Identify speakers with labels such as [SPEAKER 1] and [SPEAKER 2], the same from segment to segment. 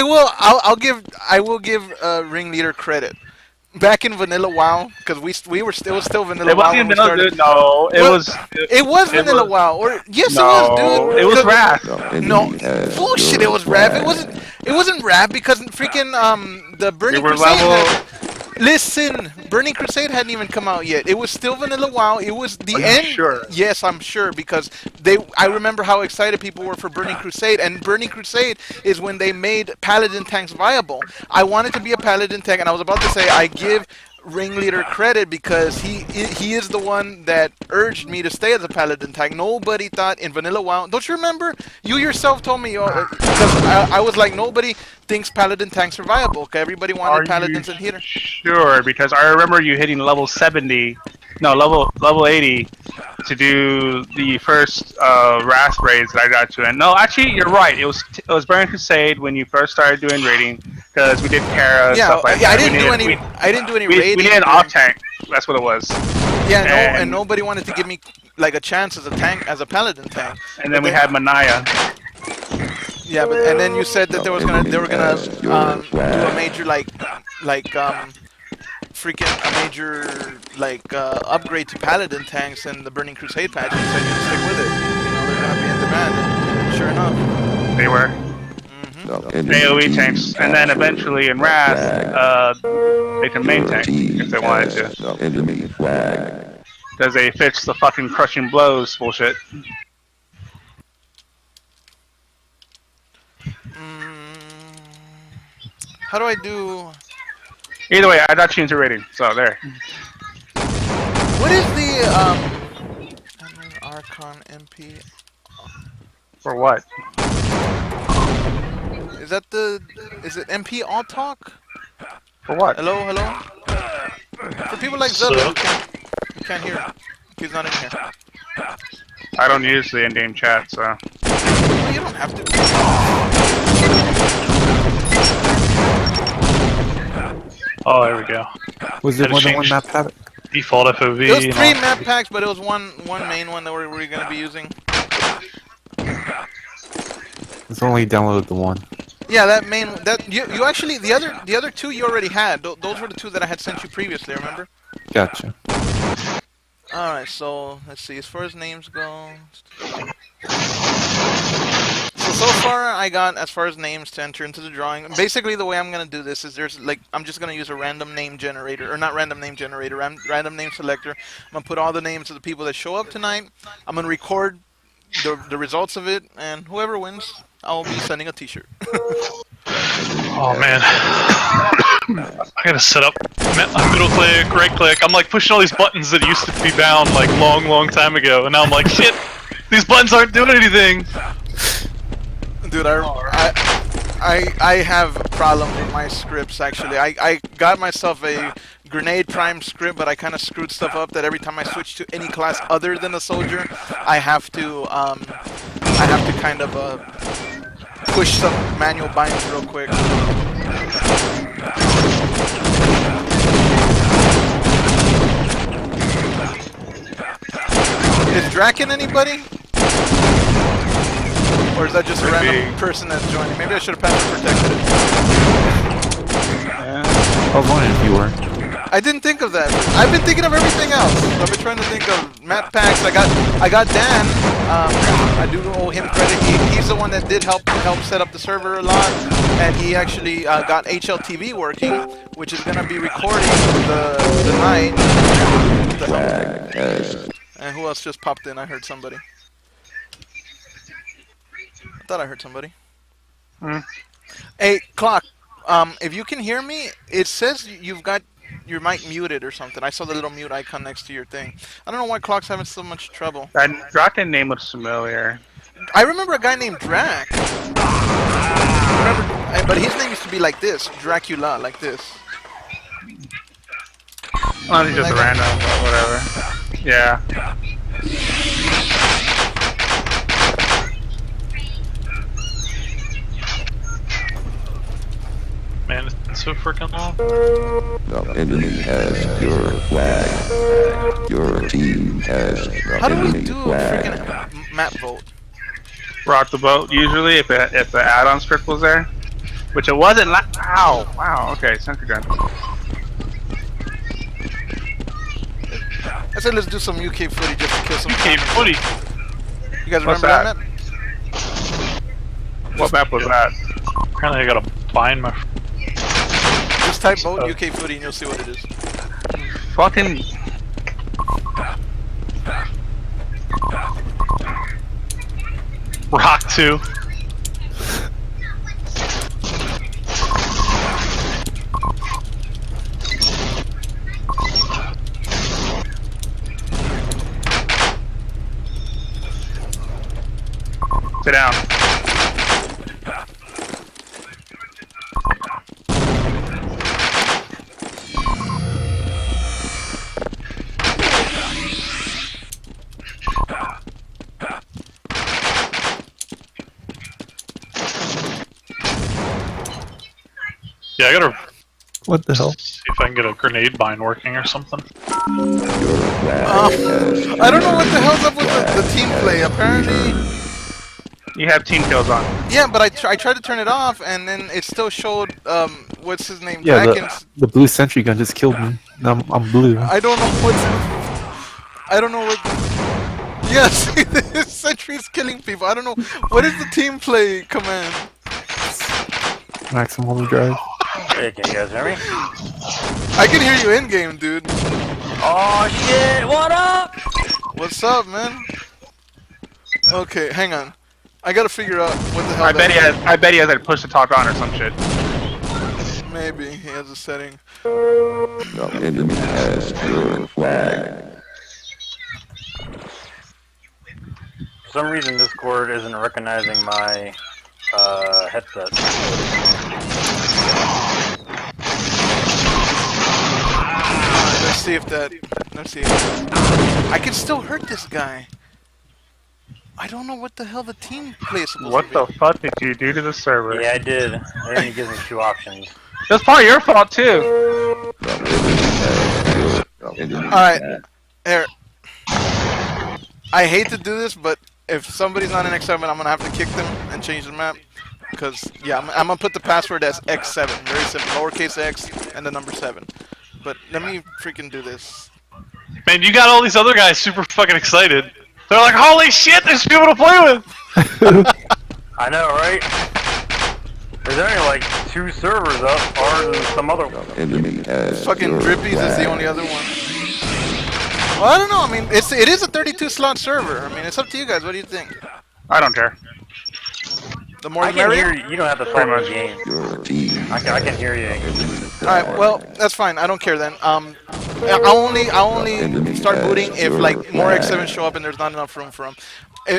[SPEAKER 1] I will give Ringleader credit. Back in Vanilla WoW, because we were still Vanilla
[SPEAKER 2] It
[SPEAKER 1] WoW
[SPEAKER 2] wasn't
[SPEAKER 1] when
[SPEAKER 2] even
[SPEAKER 1] we
[SPEAKER 2] no
[SPEAKER 1] started.
[SPEAKER 2] dude. No, it
[SPEAKER 1] Well,
[SPEAKER 2] was.
[SPEAKER 1] it was
[SPEAKER 2] It
[SPEAKER 1] Vanilla
[SPEAKER 2] was.
[SPEAKER 1] WoW, or yes, it was,
[SPEAKER 2] No, it
[SPEAKER 1] dude.
[SPEAKER 2] was
[SPEAKER 1] 'Cause
[SPEAKER 2] Wrath.
[SPEAKER 1] no, bullshit. It was Rav. It wasn't Rav because freaking the
[SPEAKER 2] We
[SPEAKER 1] Burning
[SPEAKER 2] were
[SPEAKER 1] Crusade
[SPEAKER 2] level.
[SPEAKER 1] had. Listen, Burning Crusade hadn't even come out yet. It was still Vanilla WoW. It was the
[SPEAKER 2] Are you
[SPEAKER 1] end.
[SPEAKER 2] sure?
[SPEAKER 1] Yes, I'm sure because they. I remember how excited people were for Burning Crusade, and Burning Crusade is when they made Paladin tanks viable. I wanted to be a Paladin tank, and I was about to say I give Ringleader credit because he is the one that urged me to stay as a Paladin tank. Nobody thought in Vanilla WoW. Don't you remember? You yourself told me because I was like nobody thinks Paladin tanks are viable. Okay, everybody wanted
[SPEAKER 2] Are you
[SPEAKER 1] Paladins and heater.
[SPEAKER 2] sure? Because I remember you hitting level 70, no, level 80 to do the first Wrath raids that I got to. And no, actually, you're right. It was Burning Crusade when you first started doing raiding because we did Kara and
[SPEAKER 1] Yeah,
[SPEAKER 2] stuff like
[SPEAKER 1] yeah.
[SPEAKER 2] that.
[SPEAKER 1] I didn't do any
[SPEAKER 2] We
[SPEAKER 1] raiding.
[SPEAKER 2] needed an off tank. That's what it was.
[SPEAKER 1] Yeah, no, and
[SPEAKER 2] And
[SPEAKER 1] nobody wanted to give me like a chance as a tank, as a Paladin tank.
[SPEAKER 2] and then we had Manaya.
[SPEAKER 1] Yeah, but and then you said that they were gonna do a major freaking a major upgrade to Paladin tanks in the Burning Crusade patch, and said you'd stick with it. You know they're gonna be in demand, and sure enough.
[SPEAKER 2] They were AOE tanks, and then eventually in Wrath, they can main tank if they wanted to. Because they fixed the fucking crushing blows bullshit.
[SPEAKER 1] How do I do?
[SPEAKER 2] Either way, I got you into raiding, so there.
[SPEAKER 1] What is the Archon MP?
[SPEAKER 2] For what?
[SPEAKER 1] Is it MP All Talk?
[SPEAKER 2] For what?
[SPEAKER 1] Hello, hello. For people like Zella who can't hear. He's not in here.
[SPEAKER 2] I don't use the in-game chat, so.
[SPEAKER 1] Well, you don't have to.
[SPEAKER 3] Oh, there we go.
[SPEAKER 4] Was there more than one map pack?
[SPEAKER 3] Default FOV.
[SPEAKER 1] It was 3 map packs, but it was one main one that we're going to be using.
[SPEAKER 4] It's only downloaded the one.
[SPEAKER 1] Yeah, you actually the other 2 you already had. Those were the 2 that I had sent you previously. Remember?
[SPEAKER 4] Gotcha.
[SPEAKER 1] All right, so let's see. As far as names go, so far I got as far as names to enter into the drawing. Basically, the way I'm gonna do this is I'm just gonna use a random name generator, or not random name generator, random name selector. I'm gonna put all the names of the people that show up tonight. I'm gonna record the results of it, and whoever wins, I'll be sending a T-shirt.
[SPEAKER 3] Oh man. I gotta set up middle click, right click. I'm like pushing all these buttons that used to be bound like long time ago, and now I'm like, shit, these buttons aren't doing anything.
[SPEAKER 1] Dude, I have problems with my scripts actually. I got myself a grenade prime script, but I kind of screwed stuff up that every time I switch to any class other than a soldier, I have to kind of push some manual binds real quick. Is Draken anybody? Or is that just a random person that's joining? Maybe I should have password protected it.
[SPEAKER 4] I was wondering if you were.
[SPEAKER 1] I didn't think of that. I've been thinking of everything else. I've been trying to think of map packs. I got Dan. I do owe him credit. He's the one that did help set up the server a lot, and he actually got HLTV working, which is gonna be recording the night. What the hell? And who else just popped in? I heard somebody. I thought I heard somebody. Hey, Clock. If you can hear me, it says you've got your mic muted or something. I saw the little mute icon next to your thing. I don't know why Clock's having so much trouble.
[SPEAKER 2] That Draken name was familiar.
[SPEAKER 1] I remember a guy named Drac. But his name used to be like this, Dracula, like this.
[SPEAKER 2] Well, he's just random, but whatever. Yeah.
[SPEAKER 3] Man, it's so freaking long.
[SPEAKER 5] The enemy has your flag. Your team has the
[SPEAKER 1] How do we
[SPEAKER 5] enemy
[SPEAKER 1] do
[SPEAKER 5] flag.
[SPEAKER 1] freaking map vote?
[SPEAKER 2] Rock the boat, usually, if the add-on script was there. Which it wasn't. Ow! Wow. Okay, sentry gun.
[SPEAKER 1] I said let's do some UK footy just to kill some
[SPEAKER 3] UK
[SPEAKER 1] time.
[SPEAKER 3] footy.
[SPEAKER 1] You guys
[SPEAKER 2] What's
[SPEAKER 1] remember that map?
[SPEAKER 2] What map was that?
[SPEAKER 3] Apparently I gotta bind my...
[SPEAKER 1] Just type boat UK footy and you'll see what it is.
[SPEAKER 2] Fucking.
[SPEAKER 3] Rock 2.
[SPEAKER 2] Sit down.
[SPEAKER 3] Yeah, I gotta
[SPEAKER 4] What the hell?
[SPEAKER 3] see if I can get a grenade bind working or something.
[SPEAKER 1] I don't know what the hell's up with the team play. Apparently,
[SPEAKER 2] You have team kills on.
[SPEAKER 1] yeah, but I tried to turn it off and then it still showed what's his name?
[SPEAKER 4] Yeah,
[SPEAKER 1] Brackens.
[SPEAKER 4] the blue sentry gun just killed me. Now I'm blue.
[SPEAKER 1] I don't know what. I don't know what. Yes, this sentry is killing people. I don't know what is the team play command.
[SPEAKER 4] Maximum overdrive.
[SPEAKER 6] Hey, can you guys hear me?
[SPEAKER 1] I can hear you in game, dude.
[SPEAKER 6] Oh shit! What up?
[SPEAKER 1] What's up, man? Okay, hang on. I gotta figure out what the hell.
[SPEAKER 2] I bet he has. I bet he has like push to talk on or some shit.
[SPEAKER 1] Maybe he has a setting.
[SPEAKER 5] The enemy has your flag.
[SPEAKER 6] For some reason, Discord isn't recognizing my headset.
[SPEAKER 1] Let's see if that. Let's see. I can still hurt this guy. I don't know what the hell the team play is supposed
[SPEAKER 2] What
[SPEAKER 1] to be.
[SPEAKER 2] the fuck did you do to the server?
[SPEAKER 6] Yeah, I did. It only gives me 2 options.
[SPEAKER 2] That's probably your fault too.
[SPEAKER 1] Alright, Eric. I hate to do this, but if somebody's not in X7, I'm gonna have to kick them and change the map. Because, yeah, I'm gonna put the password as X7. Very simple. Lowercase x and the number 7. But let me freaking do this.
[SPEAKER 3] Man, you got all these other guys super fucking excited. They're like, holy shit, there's people to play with!
[SPEAKER 6] I know, right? There's only like 2 servers up, ours and some other one.
[SPEAKER 5] Enemy has
[SPEAKER 1] Fucking
[SPEAKER 5] your
[SPEAKER 1] Drippies is the
[SPEAKER 5] flag.
[SPEAKER 1] only other one. Well, I don't know. I mean, it is a 32 slot server. I mean, it's up to you guys. What do you think?
[SPEAKER 2] I don't care.
[SPEAKER 1] The more
[SPEAKER 6] I
[SPEAKER 1] the
[SPEAKER 6] can
[SPEAKER 1] merrier?
[SPEAKER 6] hear you. You don't have to talk
[SPEAKER 2] Pretty
[SPEAKER 6] in
[SPEAKER 2] much.
[SPEAKER 6] the game.
[SPEAKER 5] Your team.
[SPEAKER 6] I can hear you.
[SPEAKER 1] Alright, well, that's fine. I don't care then. I only start booting if like more X7 show up and there's not enough room for them.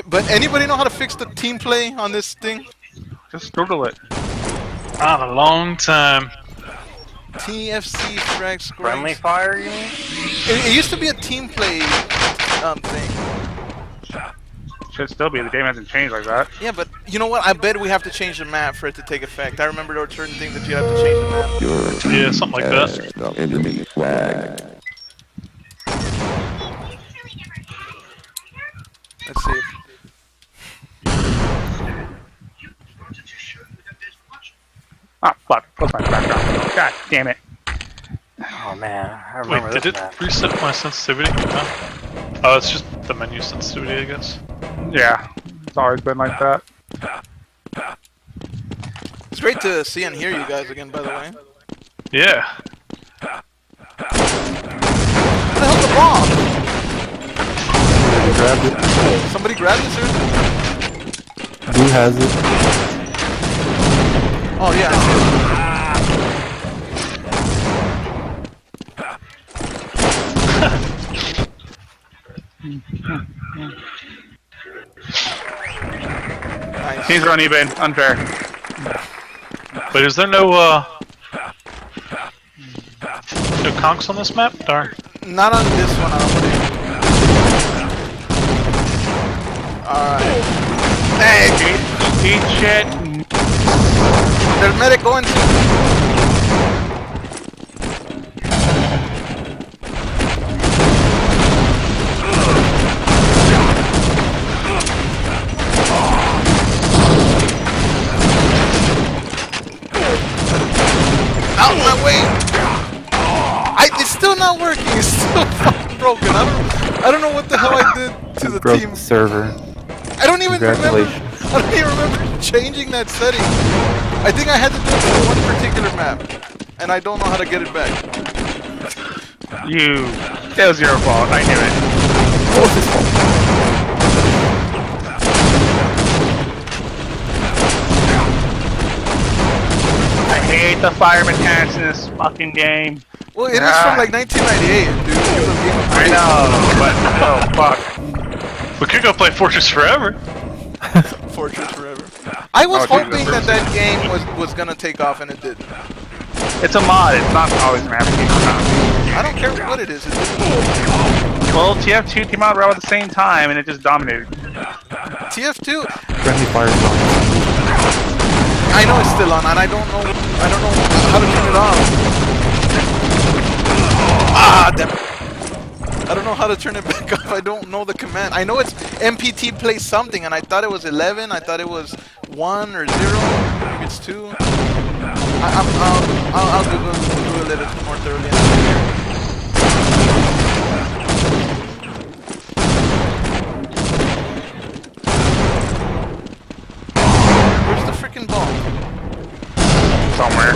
[SPEAKER 1] But anybody know how to fix the team play on this thing?
[SPEAKER 2] Just Google it.
[SPEAKER 3] Not a long time.
[SPEAKER 1] TFC frag
[SPEAKER 6] Friendly
[SPEAKER 1] scoring.
[SPEAKER 6] fire, you mean?
[SPEAKER 1] It used to be a team play thing.
[SPEAKER 2] Should still be. The game hasn't changed like that.
[SPEAKER 1] Yeah, but you know what? I bet we have to change the map for it to take effect. I remember there were certain things that you have to change the map.
[SPEAKER 5] Your team
[SPEAKER 3] Yeah, something like
[SPEAKER 5] has
[SPEAKER 3] that.
[SPEAKER 5] the enemy flag.
[SPEAKER 1] Let's see.
[SPEAKER 2] Ah, fuck. What's my background? God damn it.
[SPEAKER 6] Oh man, I remember
[SPEAKER 3] Wait, did
[SPEAKER 6] this
[SPEAKER 3] it
[SPEAKER 6] map.
[SPEAKER 3] reset my sensitivity? No. Oh, it's just the menu sensitivity, I guess.
[SPEAKER 2] Yeah. It's always been like that.
[SPEAKER 1] It's great to see and hear you guys again, by the way.
[SPEAKER 3] Yeah.
[SPEAKER 1] What the hell's the bomb?
[SPEAKER 4] Grabbed it.
[SPEAKER 1] Somebody grabbed it, seriously?
[SPEAKER 4] Blue has it.
[SPEAKER 1] Oh, yeah. I see it. Nice.
[SPEAKER 2] Teams are on eBay. Unfair.
[SPEAKER 3] But is there no conks on this map? Darn.
[SPEAKER 1] Not on this one, I don't think. Alright. Hey,
[SPEAKER 2] Eat shit.
[SPEAKER 1] there's medic going to. Out of my way! It's still not working. It's still fucking broken. I don't know what the hell I did to the
[SPEAKER 4] Broke
[SPEAKER 1] team.
[SPEAKER 4] the server.
[SPEAKER 1] I don't even remember.
[SPEAKER 4] Congratulations.
[SPEAKER 1] I don't even remember changing that setting. I think I had to do it for one particular map, and I don't know how to get it back.
[SPEAKER 2] That was your fault. I knew it.
[SPEAKER 4] What was his fault?
[SPEAKER 2] I hate the fire mechanics in this fucking game.
[SPEAKER 1] Well, it is from like 1998, dude. It was a game of
[SPEAKER 2] I
[SPEAKER 1] great-
[SPEAKER 2] know, but oh fuck.
[SPEAKER 3] We could go play Fortress Forever.
[SPEAKER 1] Fortress Forever. I was
[SPEAKER 2] Oh, dude,
[SPEAKER 1] hoping
[SPEAKER 2] the
[SPEAKER 1] that
[SPEAKER 2] first
[SPEAKER 1] that game was gonna take off, and it didn't.
[SPEAKER 2] It's a mod. It's not always gonna have a game.
[SPEAKER 1] I don't care what it is. It didn't.
[SPEAKER 2] Well, TF2 came out around at the same time, and it just dominated.
[SPEAKER 1] TF2.
[SPEAKER 4] Friendly fire zone.
[SPEAKER 1] I know it's still on, and I don't know how to turn it off. Ah, damn it. I don't know how to turn it back off. I don't know the command. I know it's MPT play something, and I thought it was 11. I thought it was 1 or 0. Maybe it's 2. I'll Google it more thoroughly. Where's the freaking ball?
[SPEAKER 2] Somewhere.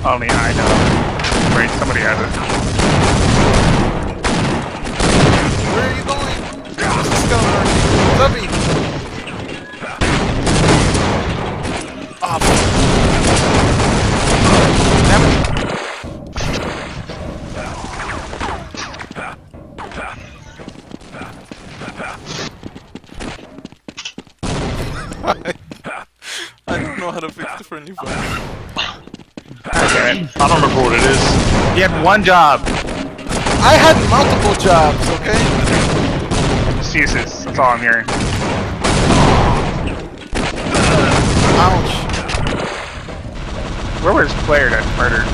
[SPEAKER 2] Only I know. Wait, somebody has it.
[SPEAKER 1] Where are you going? Let's go, Zubby. Oh, damn it. I don't know how to fix the friendly fire.
[SPEAKER 2] Okay.
[SPEAKER 3] I don't remember what it is.
[SPEAKER 2] You had one job.
[SPEAKER 1] I had multiple jobs, okay?
[SPEAKER 2] Excuses. That's all I'm hearing.
[SPEAKER 1] Ouch.
[SPEAKER 2] Where was player that murdered?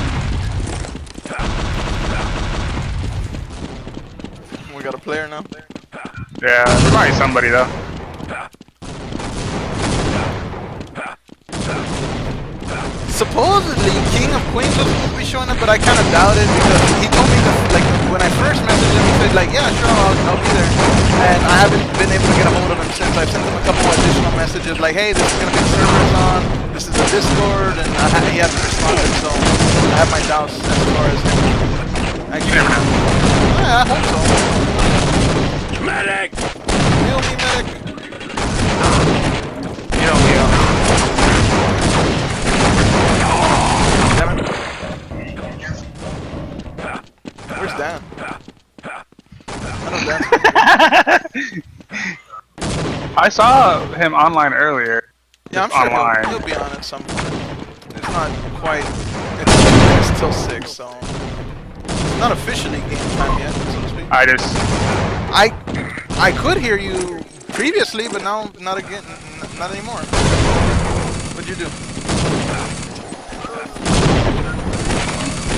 [SPEAKER 1] We got a player now.
[SPEAKER 2] Yeah, there's probably somebody though.
[SPEAKER 1] Supposedly, King of Queens was supposed to be showing up, but I kind of doubt it because he told me that, like, when I first messaged him, he said, like, yeah, sure, I'll be there. And I haven't been able to get a hold of him since. I've sent him a couple additional messages, like, hey, this is going to be servers on, this is a Discord, and he hasn't responded, so I have my doubts as far as him. Actually, yeah, I hope so. Medic! Heal me, medic!
[SPEAKER 2] Heal.
[SPEAKER 1] Where's Dan? I know Dan's
[SPEAKER 2] I saw him online earlier.
[SPEAKER 1] yeah, I'm sure
[SPEAKER 2] Online.
[SPEAKER 1] he'll be on at some point. It's not quite. It's till 6, so it's not officially game time yet, so to speak. I could hear you previously, but now not again, not anymore. What'd you do?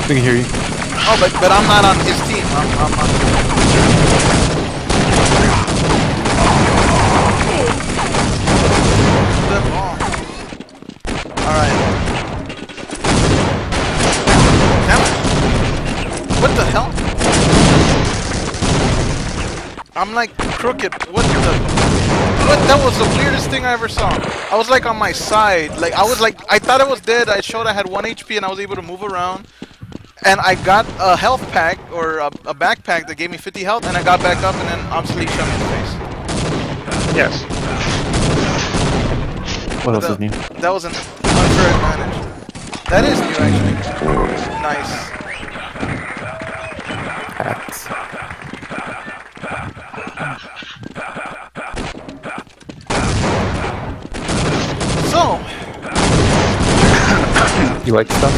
[SPEAKER 4] We can hear you.
[SPEAKER 1] Oh, but I'm not on his team. I'm on. The ball. All right. Damn it. What the hell? I'm like crooked. What the? What? That was the weirdest thing I ever saw. I was like on my side. Like I thought I was dead. I showed I had 1 HP and I was able to move around. And I got a health pack, or a backpack that gave me 50 health, and I got back up, and then Obsolete shot me in the face.
[SPEAKER 2] Yes.
[SPEAKER 4] What else is new?
[SPEAKER 1] That was an unfair advantage. That is new, actually. Nice.
[SPEAKER 4] Hats.
[SPEAKER 1] So,
[SPEAKER 4] You like stuff?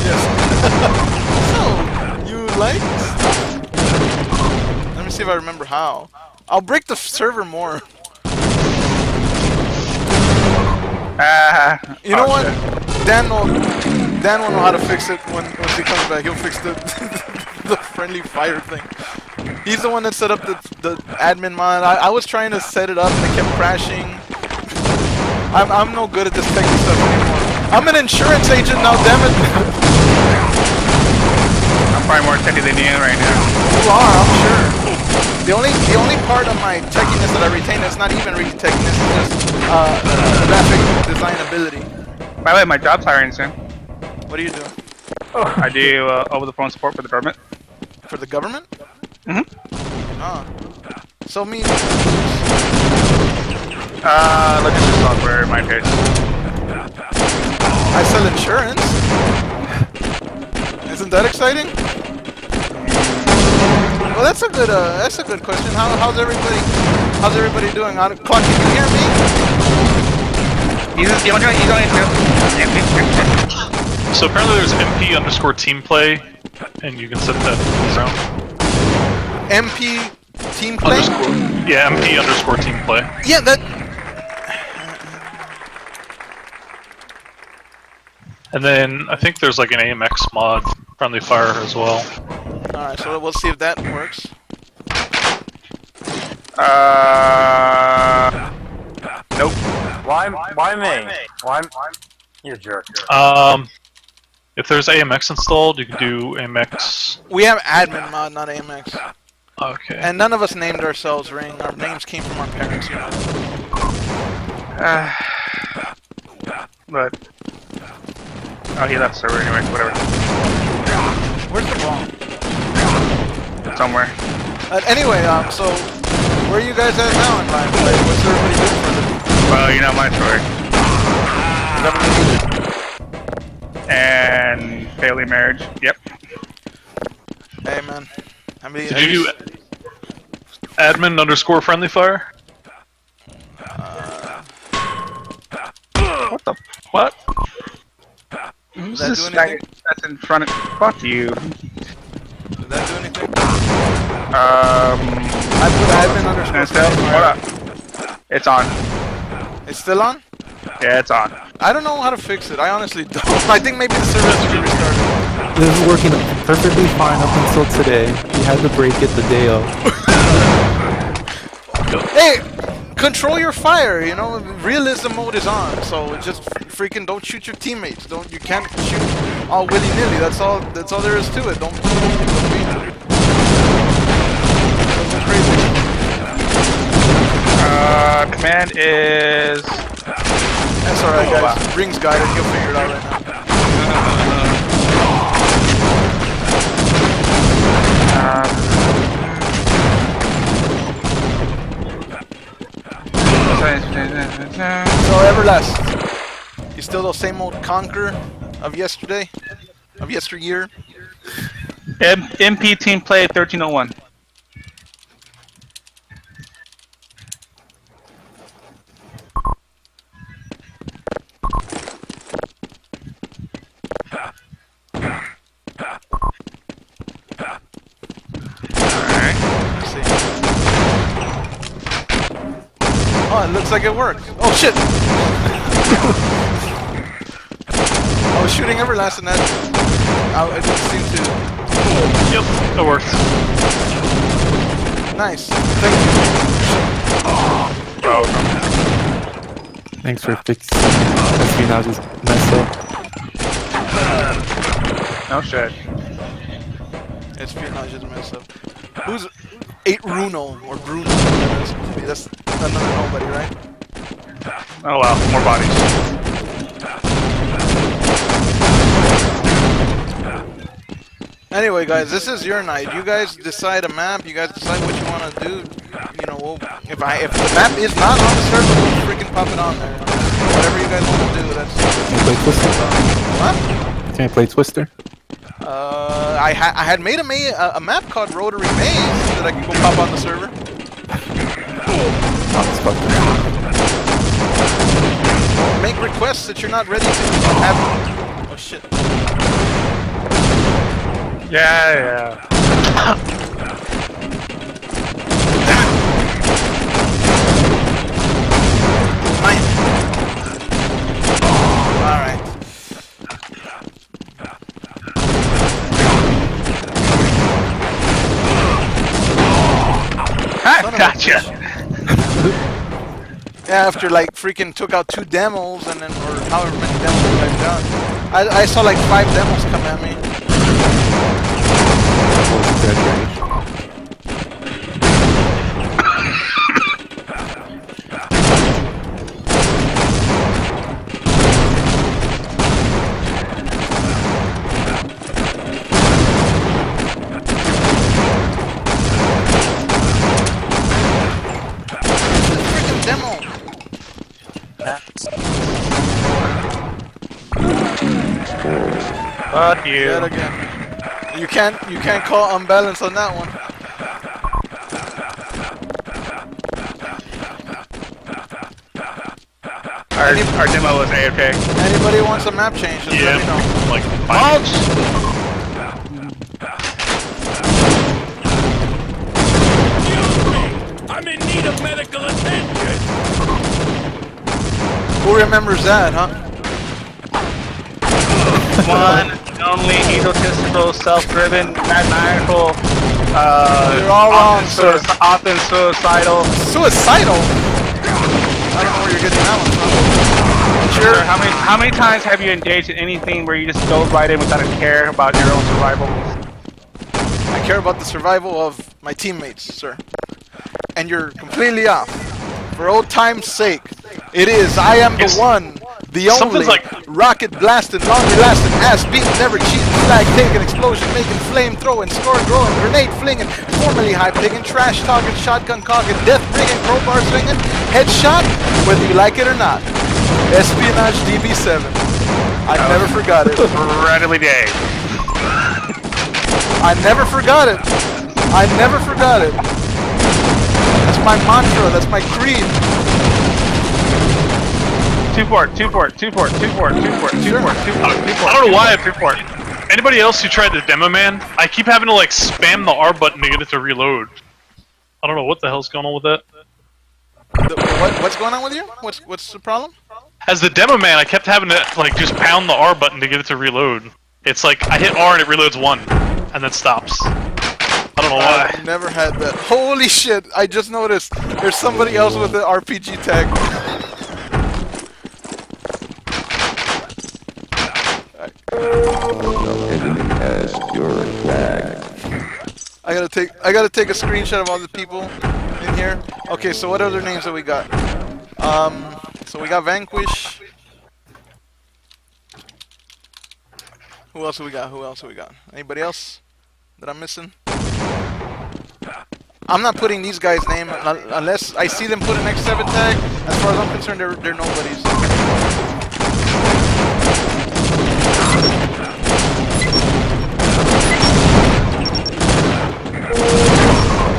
[SPEAKER 1] yes. So, you like stuff? Let me see if I remember how. I'll break the server more. You know what?
[SPEAKER 2] Shit.
[SPEAKER 1] Dan will know how to fix it once he comes back. He'll fix the the friendly fire thing. He's the one that set up the admin mod. I was trying to set it up and it kept crashing. I'm no good at this techie stuff anymore. I'm an insurance agent now, damn it.
[SPEAKER 2] I'm probably more techy than you right now.
[SPEAKER 1] You are, I'm sure. The only part of my techiness that I retain is not even really techiness, it's just graphic design ability.
[SPEAKER 2] By the way, my job's hiring soon.
[SPEAKER 1] What do you do?
[SPEAKER 2] I do over-the-phone support for the government.
[SPEAKER 1] For the government?
[SPEAKER 2] Mhm.
[SPEAKER 1] Oh. So me.
[SPEAKER 2] Logistics software in my case.
[SPEAKER 1] I sell insurance. Isn't that exciting? Well, that's a good question. How's everybody doing? Clark, can you hear me?
[SPEAKER 3] So apparently there's MP_team play, and you can set that around.
[SPEAKER 1] MP team play?
[SPEAKER 3] Yeah, MP_team play.
[SPEAKER 1] Yeah, that.
[SPEAKER 3] And then I think there's like an AMX mod, friendly fire as well.
[SPEAKER 1] Alright, so we'll see if that works.
[SPEAKER 2] Nope.
[SPEAKER 6] Why me? Why? You a jerk.
[SPEAKER 3] If there's AMX installed, you can do AMX.
[SPEAKER 1] We have admin mod, not AMX.
[SPEAKER 3] Okay.
[SPEAKER 1] And none of us named ourselves Ring. Our names came from our parents, you know.
[SPEAKER 2] But oh, he left server anyway. Whatever.
[SPEAKER 1] Where's the ball?
[SPEAKER 2] Somewhere.
[SPEAKER 1] Anyway, so where are you guys at now in life? Like, what's everybody doing for the
[SPEAKER 2] Well, you know my story.
[SPEAKER 1] government agent?
[SPEAKER 2] And failing marriage. Yep.
[SPEAKER 1] Hey man, how many?
[SPEAKER 3] Did you do admin_friendly fire?
[SPEAKER 2] What the? What? Who's
[SPEAKER 1] that
[SPEAKER 2] this
[SPEAKER 1] do
[SPEAKER 2] guy
[SPEAKER 1] anything?
[SPEAKER 2] that's in front of? Fuck you.
[SPEAKER 1] Did that do anything? I
[SPEAKER 2] I
[SPEAKER 1] put admin underscore.
[SPEAKER 2] Hold up. It's on.
[SPEAKER 1] It's still on?
[SPEAKER 2] Yeah, it's on.
[SPEAKER 1] I don't know how to fix it. I honestly don't. I think maybe the server has to be restarted.
[SPEAKER 4] This is working perfectly fine up until today. We had to break it the day of.
[SPEAKER 1] Hey, control your fire. You know, realism mode is on. So just freaking don't shoot your teammates. You can't shoot all willy nilly. That's all there is to it. Don't be crazy.
[SPEAKER 2] Command is.
[SPEAKER 1] That's alright, guys. Ring's got it. He'll figure it out right now. So Everlast, you still the same old conqueror of yesterday, of yesteryear?
[SPEAKER 2] MP team play 1301.
[SPEAKER 1] Oh, it looks like it worked. Oh shit! I was shooting Everlast and that. It didn't seem to.
[SPEAKER 3] Yep, that works.
[SPEAKER 1] Nice. Thank you.
[SPEAKER 4] Thanks for fixing espionage's mess up.
[SPEAKER 2] No shit.
[SPEAKER 1] Espionage is messed up. Who's 8 Bruno or Bruno? Whatever it's supposed to be. That's another nobody, right?
[SPEAKER 2] Oh wow, more bodies.
[SPEAKER 1] Anyway, guys, this is your night. You guys decide a map. You guys decide what you want to do. You know, if the map is not on the server, we'll freaking pop it on there. Whatever you guys want to do, that's.
[SPEAKER 4] Can I play Twister?
[SPEAKER 1] What?
[SPEAKER 4] Can I play Twister?
[SPEAKER 1] I had made a map called Rotary Maze that I could go pop on the server.
[SPEAKER 4] Oh, it's fucked up.
[SPEAKER 1] Make requests that you're not ready to have. Oh shit.
[SPEAKER 2] Yeah.
[SPEAKER 1] Alright.
[SPEAKER 2] Gotcha.
[SPEAKER 1] Yeah, after like freaking took out 2 demos and then or however many demos I've done. I saw like 5 demos come at me. Freaking demo.
[SPEAKER 2] Fuck you.
[SPEAKER 1] Yet again. You can't call unbalance on that one.
[SPEAKER 2] Our demo was AFK.
[SPEAKER 1] Anybody wants a map change? Just let me know.
[SPEAKER 3] like
[SPEAKER 2] Mulch!
[SPEAKER 7] I'm in need of medical attention.
[SPEAKER 1] Who remembers that, huh?
[SPEAKER 2] One, only egotistical, self-driven, maniacal,
[SPEAKER 1] You're all wrong, sir.
[SPEAKER 2] often suicidal.
[SPEAKER 1] Suicidal? I don't know where you're getting that one from.
[SPEAKER 2] Sure. How many times have you engaged in anything where you just go right in without a care about your own survival?
[SPEAKER 1] I care about the survival of my teammates, sir. And you're completely off. For old time's sake, it is I am the one, the only,
[SPEAKER 3] Something's like-
[SPEAKER 1] rocket blasting, longer lasting, ass beating, never cheating, flag taking, explosion making, flame throwing, score growing, grenade flinging, formerly high picking, trash talking, shotgun cocking, death bringing, crowbar swinging, headshot, whether you like it or not. Espionage DB7. I never forgot it.
[SPEAKER 2] Readily day.
[SPEAKER 1] I never forgot it. I never forgot it. That's my mantra. That's my creed.
[SPEAKER 2] 2-4, 2-4, 2-4, 2-4, 2-4, 2-4, 2-4.
[SPEAKER 3] I don't know why. Anybody else who tried the demo man? I keep having to like spam the R button to get it to reload. I don't know what the hell's going on with that.
[SPEAKER 1] What's going on with you? What's the problem?
[SPEAKER 3] As the demo man, I kept having to like just pound the R button to get it to reload. It's like I hit R and it reloads 1, and then stops. I don't know why.
[SPEAKER 1] I've never had that. Holy shit! I just noticed there's somebody else with the RPG tag.
[SPEAKER 5] The enemy has your flag.
[SPEAKER 1] I gotta take a screenshot of all the people in here. Okay, so what other names have we got? So we got Vanquish. Who else have we got? Who else have we got? Anybody else that I'm missing? I'm not putting these guys' name unless I see them put an X7 tag. As far as I'm concerned, they're nobodies.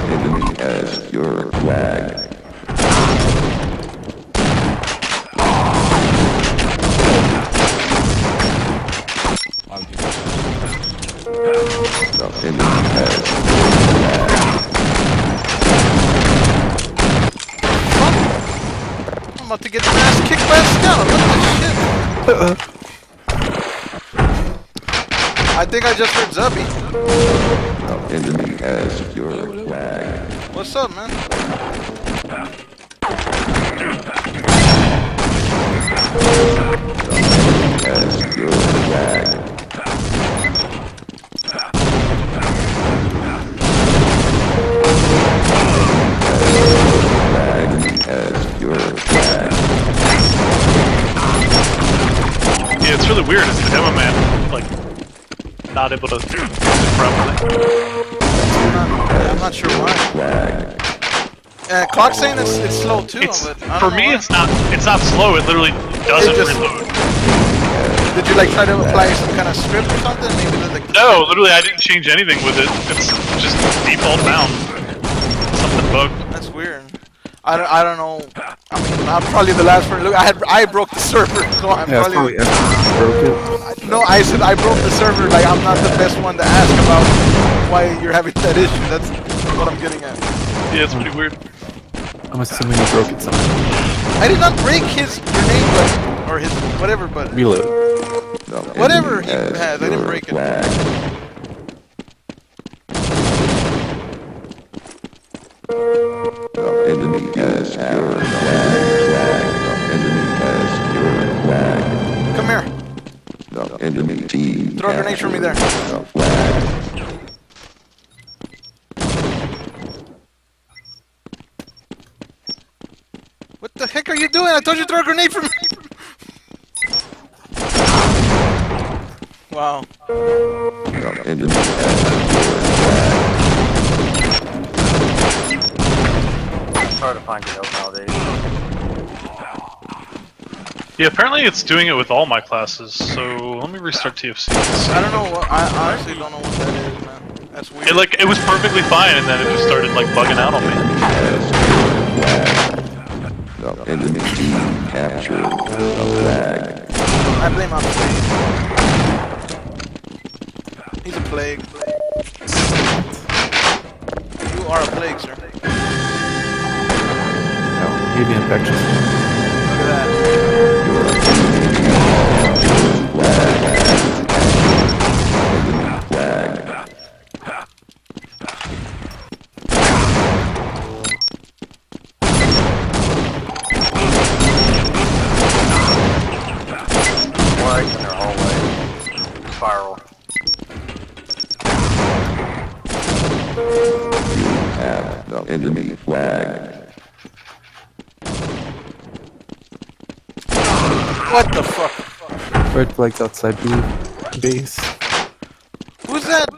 [SPEAKER 5] Enemy has your flag. The enemy has
[SPEAKER 1] I'm about to get my ass kicked by a scout. What the shit? I think I just heard Zubby.
[SPEAKER 5] the enemy has your flag.
[SPEAKER 1] What's up, man?
[SPEAKER 5] Has your flag. Enemy has your flag.
[SPEAKER 3] Yeah, it's really weird. It's the demo man, like not able to use it properly.
[SPEAKER 1] I'm not sure why.
[SPEAKER 5] Flag.
[SPEAKER 1] Clock's saying it's slow too.
[SPEAKER 3] It's
[SPEAKER 1] but I don't
[SPEAKER 3] for
[SPEAKER 1] know
[SPEAKER 3] me.
[SPEAKER 1] why.
[SPEAKER 3] It's not slow. It literally doesn't
[SPEAKER 1] just-
[SPEAKER 3] reload.
[SPEAKER 1] Did you like try to apply some kind of script or something? Maybe like
[SPEAKER 3] No, literally, I didn't change anything with it. It's just default bound. Something bugged.
[SPEAKER 1] that's weird. I don't know. I mean, I'm probably the last person. Look, I broke the server, so I'm
[SPEAKER 4] Yeah,
[SPEAKER 1] probably.
[SPEAKER 4] broke it.
[SPEAKER 1] No, I said I broke the server. Like I'm not the best one to ask about why you're having that issue. That's what I'm getting at.
[SPEAKER 3] Yeah, it's pretty weird.
[SPEAKER 4] I'm assuming you broke it somehow.
[SPEAKER 1] I did not break his grenade button or his whatever button.
[SPEAKER 4] Reload.
[SPEAKER 5] The
[SPEAKER 1] Whatever
[SPEAKER 5] enemy
[SPEAKER 1] he has, I didn't
[SPEAKER 5] your
[SPEAKER 1] break it.
[SPEAKER 5] flag. The enemy has your flag. The enemy has your flag.
[SPEAKER 1] Come here.
[SPEAKER 5] The enemy team
[SPEAKER 1] Throw a grenade for me there.
[SPEAKER 5] captured the flag.
[SPEAKER 1] What the heck are you doing? I told you to throw a grenade for me. Wow.
[SPEAKER 5] The enemy has
[SPEAKER 6] It's hard to find good help nowadays.
[SPEAKER 3] Yeah, apparently it's doing it with all my classes, so let me restart TFC.
[SPEAKER 1] I don't know what. I honestly don't know what that is, man. That's weird.
[SPEAKER 3] It was perfectly fine, and then it just started like bugging out on me.
[SPEAKER 5] the enemy team captured the flag.
[SPEAKER 1] I blame on plague. He's a plague. You are a plague, sir. Look
[SPEAKER 4] No, you'd be infectious.
[SPEAKER 1] at that.
[SPEAKER 6] Flags in their hallway. Spiral.
[SPEAKER 5] Have the enemy flag.
[SPEAKER 1] What the fuck?
[SPEAKER 4] Red flags outside B base.
[SPEAKER 1] Who's that?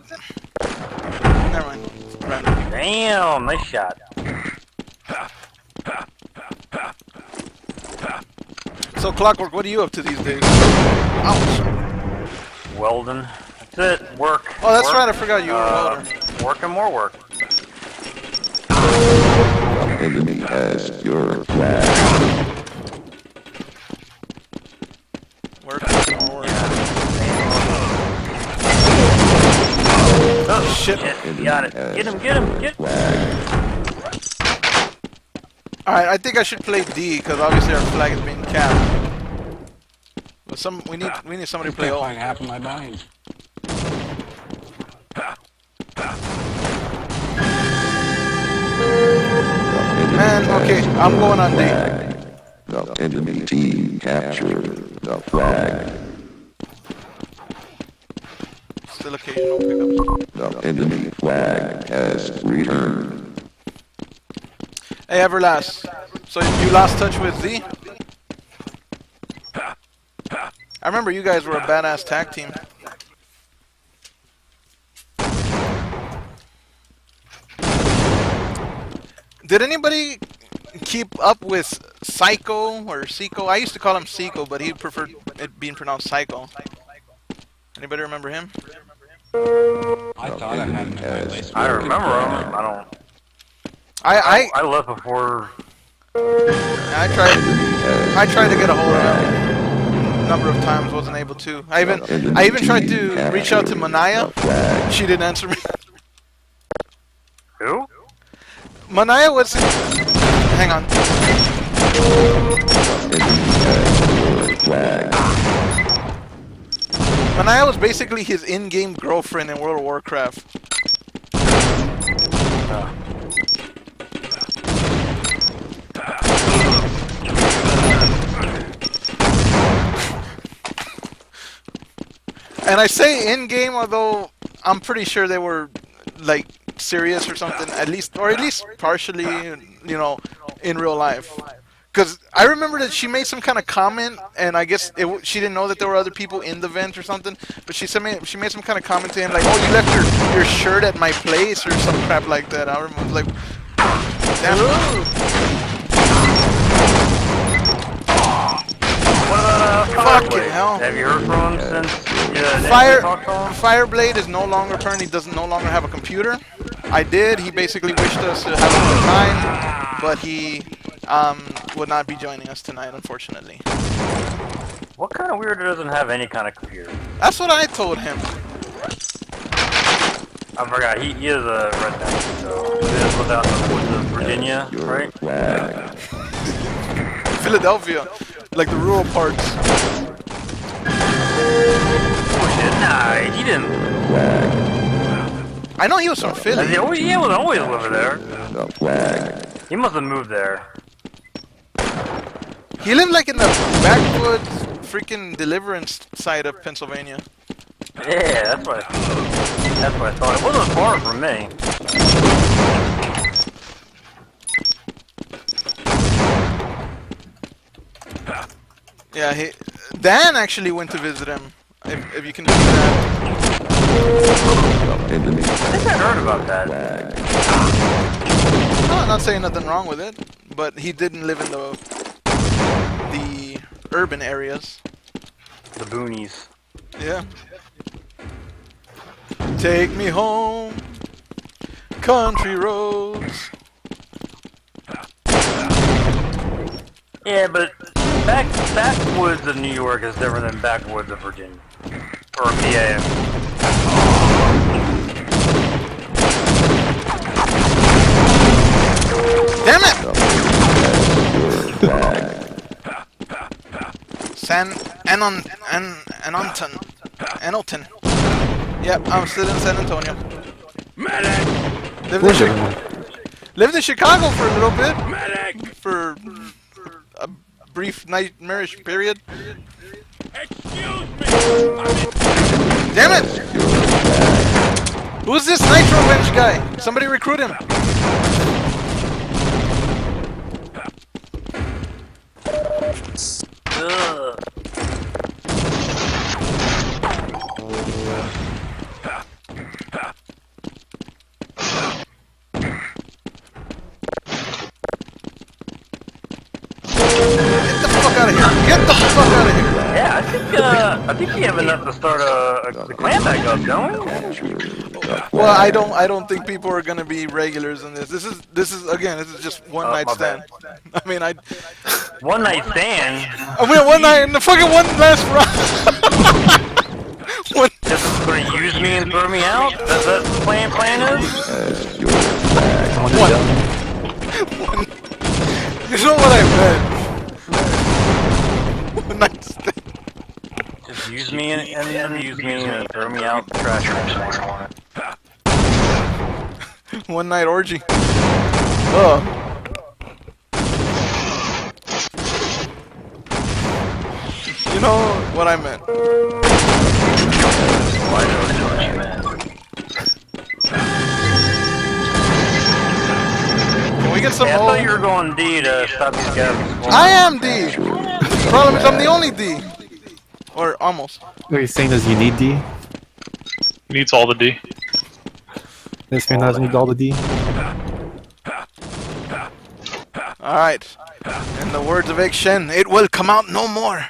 [SPEAKER 1] Never mind. Random.
[SPEAKER 6] Damn, nice shot.
[SPEAKER 1] So, Clockwork, what are you up to these days? Ouch.
[SPEAKER 6] Weldon. That's it. Work.
[SPEAKER 1] Oh, that's
[SPEAKER 6] Work.
[SPEAKER 1] right. I forgot you were a welder.
[SPEAKER 6] Work and more work.
[SPEAKER 5] The enemy has your flag.
[SPEAKER 1] Work. More work.
[SPEAKER 6] Oh,
[SPEAKER 1] Shit.
[SPEAKER 6] shit. Got it. Get him, get him, get him.
[SPEAKER 1] Alright, I think I should play D because obviously our flag is being capped. But we need somebody to play O.
[SPEAKER 8] half of my mind.
[SPEAKER 1] Man, okay, I'm going on D.
[SPEAKER 5] The enemy team captured the flag.
[SPEAKER 1] Still occasional pickups.
[SPEAKER 5] The enemy flag has returned.
[SPEAKER 1] Hey, Everlast. So you lost touch with Z? I remember you guys were a badass tag team. Did anybody keep up with Psycho or Seiko? I used to call him Seiko, but he preferred it being pronounced Psycho. Anybody remember him?
[SPEAKER 8] I thought I had him in my list.
[SPEAKER 6] I remember him. I don't.
[SPEAKER 1] I
[SPEAKER 6] left before.
[SPEAKER 1] I tried to get a hold of him a number of times, wasn't able to. I even tried to reach out to Manaya. She didn't answer me.
[SPEAKER 6] Who?
[SPEAKER 1] Manaya was. Hang on. Manaya was basically his in-game girlfriend in World of Warcraft. And I say in-game, although I'm pretty sure they were like serious or something, at least partially, you know, in real life. Because I remember that she made some kind of comment, and I guess she didn't know that there were other people in the vent or something. But she made some kind of comment to him like, "Oh, you left your shirt at my place" or some crap like that. I remember like, damn. Fucking hell.
[SPEAKER 6] Have you heard from him since?
[SPEAKER 1] Fireblade is no longer doesn't no longer have a computer. I did. He basically wished us to have a good time, but he would not be joining us tonight, unfortunately.
[SPEAKER 6] What kind of weirdo doesn't have any kind of computer?
[SPEAKER 1] That's what I told him.
[SPEAKER 6] I forgot. He is a redneck, so he lives without the woods of Virginia, right?
[SPEAKER 1] Philadelphia, like the rural parts.
[SPEAKER 6] Nah, he didn't.
[SPEAKER 1] I know he was from Philly.
[SPEAKER 6] He was always living there. He must have moved there.
[SPEAKER 1] He lived like in the backwoods, freaking Deliverance side of Pennsylvania.
[SPEAKER 6] Yeah, that's what I thought. It wasn't far from me.
[SPEAKER 1] Yeah, Dan actually went to visit him. If you can do that.
[SPEAKER 5] Enemy
[SPEAKER 6] I think I heard about that.
[SPEAKER 1] No, I'm not saying nothing wrong with it, but he didn't live in the urban areas.
[SPEAKER 6] The boonies.
[SPEAKER 1] Yeah. Take me home, country roads.
[SPEAKER 6] Yeah, but backwoods of New York is different than backwoods of Virginia. Or PA.
[SPEAKER 1] Damn it! Anelton. Yep, I'm still in San Antonio. Lived in Chicago for a little bit. For a brief nightmarish period.
[SPEAKER 7] Excuse me!
[SPEAKER 1] Damn it! Who's this Nitro Wrench guy? Somebody recruit him.
[SPEAKER 6] Ugh.
[SPEAKER 1] Get the fuck out of here! Get the fuck out of here!
[SPEAKER 6] Yeah, I think we have enough to start a clan back up, don't we?
[SPEAKER 1] Well, I don't think people are gonna be regulars in this. This is again, this is just one night
[SPEAKER 6] my
[SPEAKER 1] stand. I mean,
[SPEAKER 6] One night stand.
[SPEAKER 1] I went one night and the fucking one last round. One,
[SPEAKER 6] Just gonna use me and throw me out? That's what the plan is?
[SPEAKER 5] as your flag.
[SPEAKER 1] one. You know what I meant? One night stand.
[SPEAKER 6] Just use me and use me and throw me out the trash can.
[SPEAKER 1] One night orgy. Oh. You know what I meant. Can we get some
[SPEAKER 6] Hey, I
[SPEAKER 1] old...
[SPEAKER 6] thought you were going D to stop these guys.
[SPEAKER 1] I am D! The problem is I'm the only D. Or almost.
[SPEAKER 4] What are you saying is you need D?
[SPEAKER 3] Needs all the D.
[SPEAKER 4] This man doesn't need all the D.
[SPEAKER 1] Alright. In the words of Egg Shen, it will come out no more.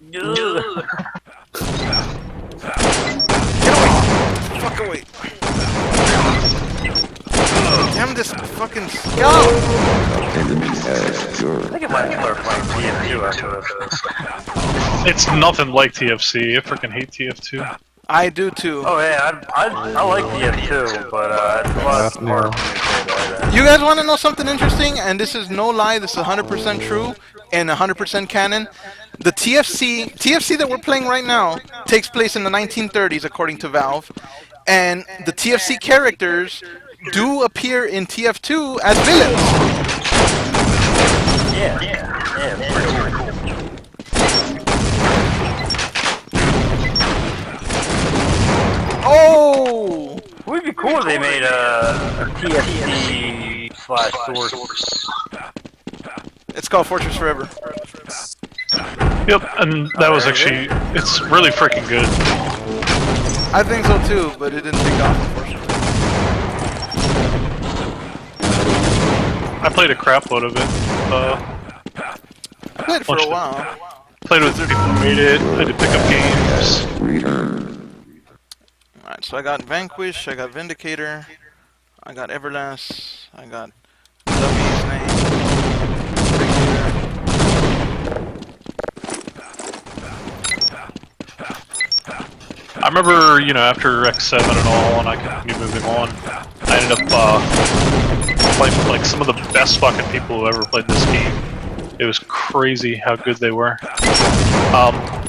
[SPEAKER 1] Get away. Fuck away. Damn this fucking scout!
[SPEAKER 5] Enemy has your
[SPEAKER 6] I think it might be playing TF2 after this.
[SPEAKER 3] It's nothing like TFC. I freaking hate TF2.
[SPEAKER 1] I do too.
[SPEAKER 6] Oh yeah, I like TF2, but it's a lot more.
[SPEAKER 1] You guys want to know something interesting? And this is no lie, this is 100% true and 100% canon. The TFC that we're playing right now takes place in the 1930s according to Valve. And the TFC characters do appear in TF2 as villains.
[SPEAKER 6] Yeah, pretty cool.
[SPEAKER 1] Oh!
[SPEAKER 6] Would be cool if they made a TFC / Source.
[SPEAKER 1] It's called Fortress Forever.
[SPEAKER 3] Yep, and that was actually, it's really freaking good.
[SPEAKER 1] I think so too, but it didn't take off, unfortunately.
[SPEAKER 3] I played a crap load of it.
[SPEAKER 1] I played it for a while.
[SPEAKER 3] Played with people who made it. I did pick up games.
[SPEAKER 5] return.
[SPEAKER 1] Alright, so I got Vanquish, I got Vindicator, I got Everlast, I got W's name,
[SPEAKER 3] I remember, you know, after X7 and all, and I continued moving on, I ended up playing with like some of the best fucking people who ever played this game. It was crazy how good they were. Do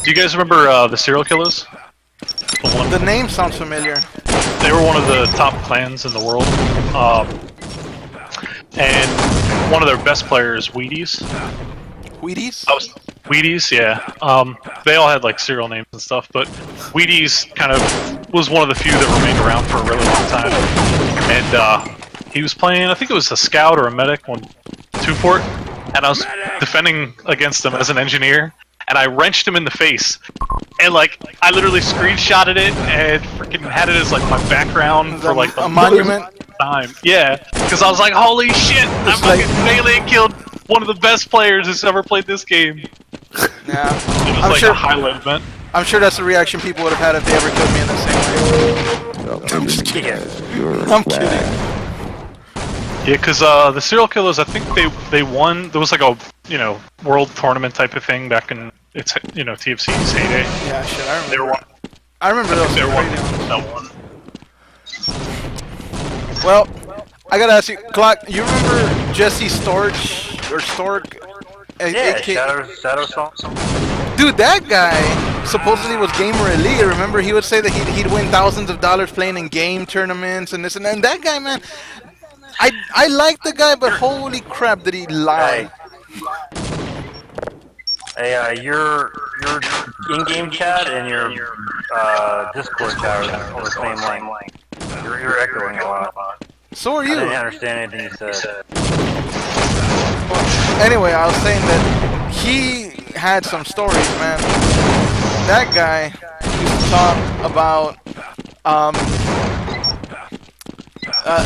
[SPEAKER 3] you guys remember the Serial Killers?
[SPEAKER 1] The name sounds familiar.
[SPEAKER 3] They were one of the top clans in the world. And one of their best players, Wheaties.
[SPEAKER 1] Wheaties?
[SPEAKER 3] Wheaties, yeah. They all had like serial names and stuff, but Wheaties kind of was one of the few that remained around for a really long time. And he was playing, I think it was a scout or a medic on Two Fort, and I was defending against him as an engineer, and I wrenched him in the face. And like, I literally screenshotted it and freaking had it as like my background for like
[SPEAKER 1] a monument.
[SPEAKER 3] time. Yeah, because I was like, holy shit, I fucking melee killed one of the best players who's ever played this game.
[SPEAKER 1] Yeah,
[SPEAKER 3] It was
[SPEAKER 1] I'm
[SPEAKER 3] like
[SPEAKER 1] sure.
[SPEAKER 3] a highlight event.
[SPEAKER 1] I'm sure that's the reaction people would have had if they ever killed me in the same way.
[SPEAKER 5] The enemy has your
[SPEAKER 1] I'm
[SPEAKER 5] flag.
[SPEAKER 1] kidding.
[SPEAKER 3] Yeah, because the serial killers, I think they won. There was like a world tournament type of thing back in TFC's heyday.
[SPEAKER 1] Yeah, shit, I remember.
[SPEAKER 3] They were one.
[SPEAKER 1] I remember those.
[SPEAKER 3] They were one.
[SPEAKER 1] crazy.
[SPEAKER 3] That one.
[SPEAKER 1] Well, I gotta ask you, Clock. You remember Jesse Storch or Stork?
[SPEAKER 6] Yeah,
[SPEAKER 1] AK?
[SPEAKER 6] Shadow Song.
[SPEAKER 1] Dude, that guy supposedly was gamer elite. Remember, he would say that he'd win thousands of dollars playing in game tournaments and this and that. And that guy, man, I like the guy, but holy crap, did he lie?
[SPEAKER 6] Hey, your in-game chat and your Discord chat are on the same line. You're echoing a lot.
[SPEAKER 1] So are
[SPEAKER 6] I didn't
[SPEAKER 1] you.
[SPEAKER 6] understand anything you said.
[SPEAKER 1] Anyway, I was saying that he had some stories, man. That guy used to talk about,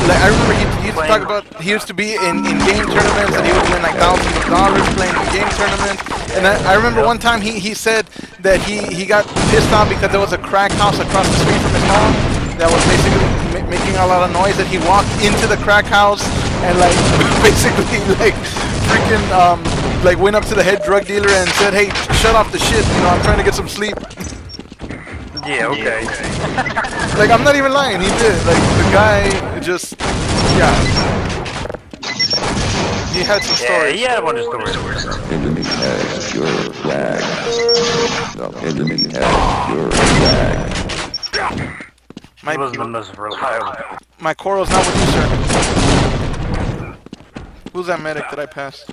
[SPEAKER 1] like, I remember he used to talk about, he used to be in game tournaments and he would win like thousands of dollars playing in game tournaments. And I remember one time he said that he got pissed off because there was a crack house across the street from his home that was basically making a lot of noise, that he walked into the crack house and like basically like freaking like went up to the head drug dealer and said, hey, shut off the shit, I'm trying to get some sleep.
[SPEAKER 6] Yeah, okay.
[SPEAKER 1] Like, I'm not even lying, he did. Like, the guy just, yeah. He had some
[SPEAKER 6] Yeah,
[SPEAKER 1] stories.
[SPEAKER 6] he had a bunch of stories.
[SPEAKER 5] Enemy has your flag. The enemy has your flag.
[SPEAKER 6] He wasn't the most reliable.
[SPEAKER 1] My Coro's not with you, sir. Who's that medic that I passed?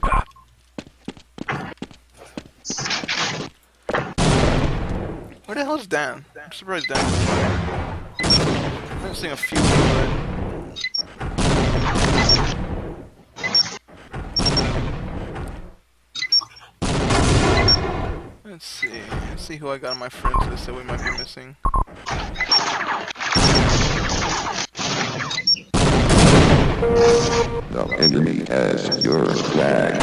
[SPEAKER 1] Where the hell's Dan? I'm surprised Dan. I'm seeing a few people. Let's see who I got on my friends list that we might be missing.
[SPEAKER 5] The enemy has your flag.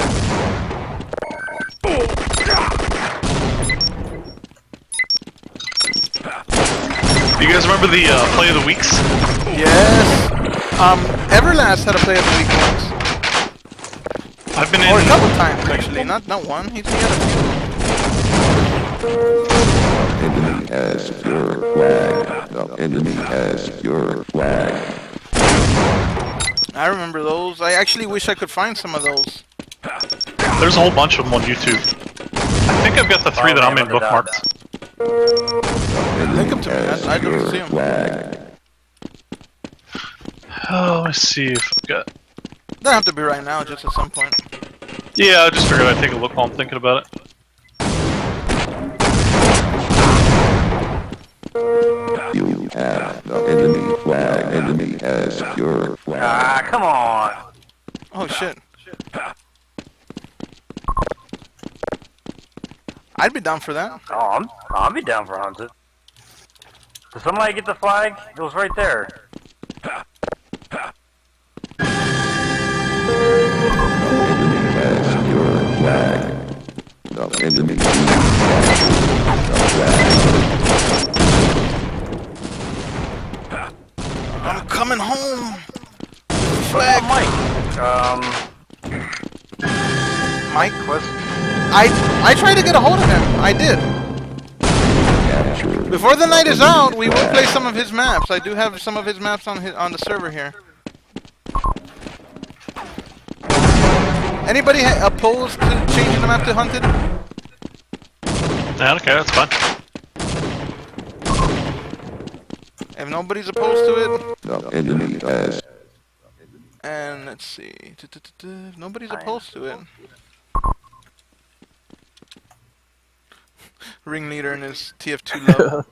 [SPEAKER 3] Do you guys remember the play of the weeks?
[SPEAKER 1] Yes. Everlast had a play of the week once.
[SPEAKER 3] I've been
[SPEAKER 1] Or a
[SPEAKER 3] in.
[SPEAKER 1] couple times actually, not one. He had a few.
[SPEAKER 5] Enemy has your flag. The enemy has your flag.
[SPEAKER 1] I remember those. I actually wish I could find some of those.
[SPEAKER 3] There's a whole bunch of them on YouTube. I think I've got the three that I'm in bookmarked.
[SPEAKER 1] Link them to me. I don't see them.
[SPEAKER 5] Flag.
[SPEAKER 3] Oh, let's see if I've got.
[SPEAKER 1] Don't have to be right now, just at some point.
[SPEAKER 3] Yeah, I just figured I'd take a look while I'm thinking about it.
[SPEAKER 5] You have the enemy flag. Enemy has your flag.
[SPEAKER 6] Ah, come on.
[SPEAKER 1] Oh shit. I'd be down for that.
[SPEAKER 6] Oh, I'll be down for hunted. Did somebody get the flag? It was right there.
[SPEAKER 5] Enemy has your flag. The enemy has the flag.
[SPEAKER 1] I'm coming home. Flag.
[SPEAKER 6] Mike.
[SPEAKER 1] Mike? I tried to get a hold of him. I did.
[SPEAKER 5] Capture.
[SPEAKER 1] Before the night is out, we will play some of his maps. I do have some of his maps on the server here. Anybody opposed to changing the map to Hunted?
[SPEAKER 3] Yeah, okay, that's fine.
[SPEAKER 1] If nobody's opposed to it,
[SPEAKER 5] The enemy has.
[SPEAKER 1] and let's see, if nobody's opposed to it. ringleader in his TF2 love.